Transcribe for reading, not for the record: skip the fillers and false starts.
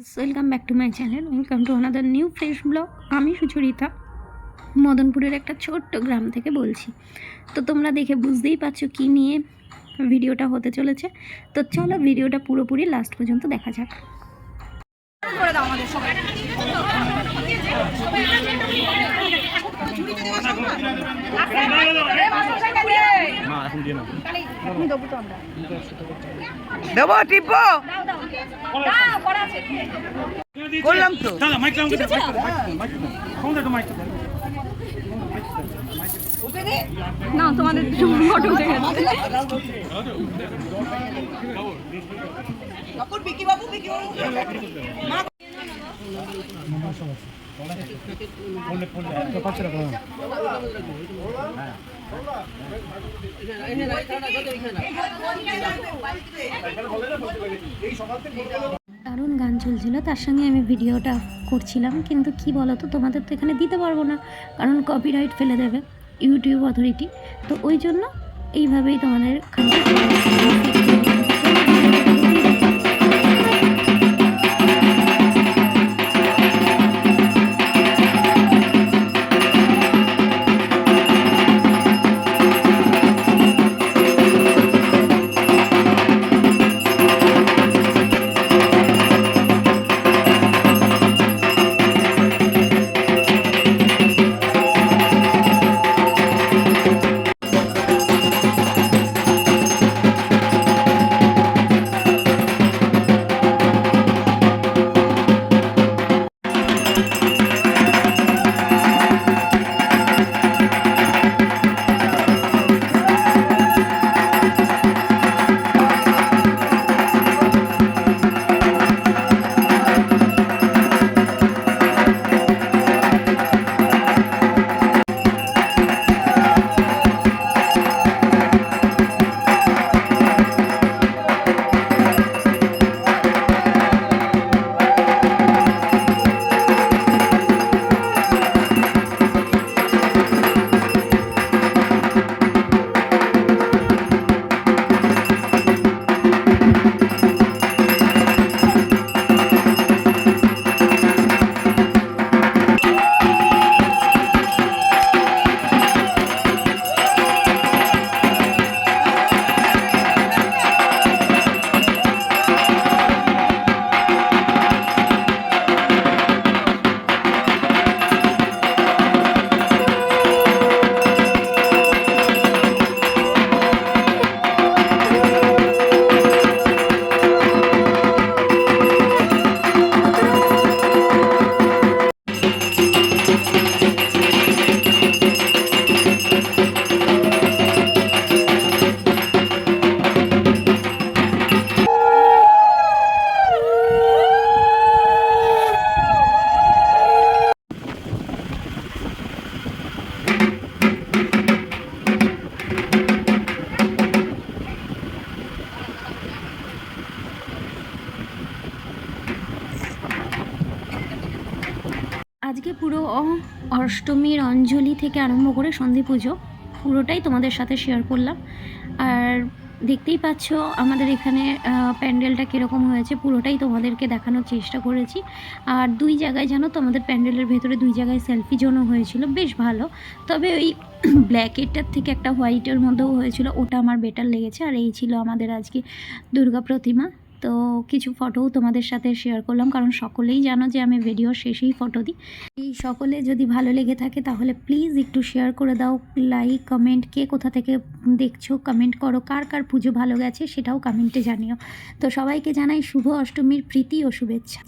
Guys, welcome back to my channel. Welcome to another new fresh blog. আমি সুচরিতা মদনপুরের একটা ছোট্ট গ্রাম থেকে বলছি। তো তোমরা দেখে বুঝতেই পারছো কী নিয়ে ভিডিওটা হতে চলেছে। তো চলো ভিডিওটা পুরোপুরি লাস্ট পর্যন্ত দেখা যাক। দেবো টিপো করলাম তো। না তোমাদের ফটো উঠে গেছে। দারুণ গান চলছিল, তার সঙ্গে আমি ভিডিওটা করছিলাম, কিন্তু কি বলো তো, তোমাদের তো এখানে দিতে পারবো না, কারণ কপিরাইট ফেলে দেবে ইউটিউব অথরিটি। তো ওই জন্য এইভাবেই তোমাদের আজকে পুরো অষ্টমীর অঞ্জলি থেকে আরম্ভ করে সন্ধি পুজো পুরোটাই তোমাদের সাথে শেয়ার করলাম। আর দেখতেই পাচ্ছ আমাদের এখানে প্যান্ডেলটা কীরকম হয়েছে, পুরোটাই তোমাদেরকে দেখানোর চেষ্টা করেছি। আর দুই জায়গায় জানো তো, আমাদের প্যান্ডেলের ভেতরে দুই জায়গায় সেলফি জোনও হয়েছিল, বেশ ভালো। তবে ওই ব্ল্যাকেরটার থেকে একটা হোয়াইটের মধ্যেও হয়েছিল, ওটা আমার বেটার লেগেছে। আর এই ছিল আমাদের আজকে দুর্গা প্রতিমা। তো কিছু ফটোও তোমাদের সাথে শেয়ার করলাম, কারণ সকলেই জানো যে আমি ভিডিও শেষেই ফটো দিই। এই সকলে যদি ভালো লেগে থাকে তাহলে প্লিজ একটু শেয়ার করে দাও, লাইক কমেন্ট, কে কোথা থেকে দেখছো কমেন্ট করো, কার কার পুজো ভালো গেছে সেটাও কমেন্টে জানিও। তো সবাইকে জানাই শুভ অষ্টমীর প্রীতি ও শুভেচ্ছা।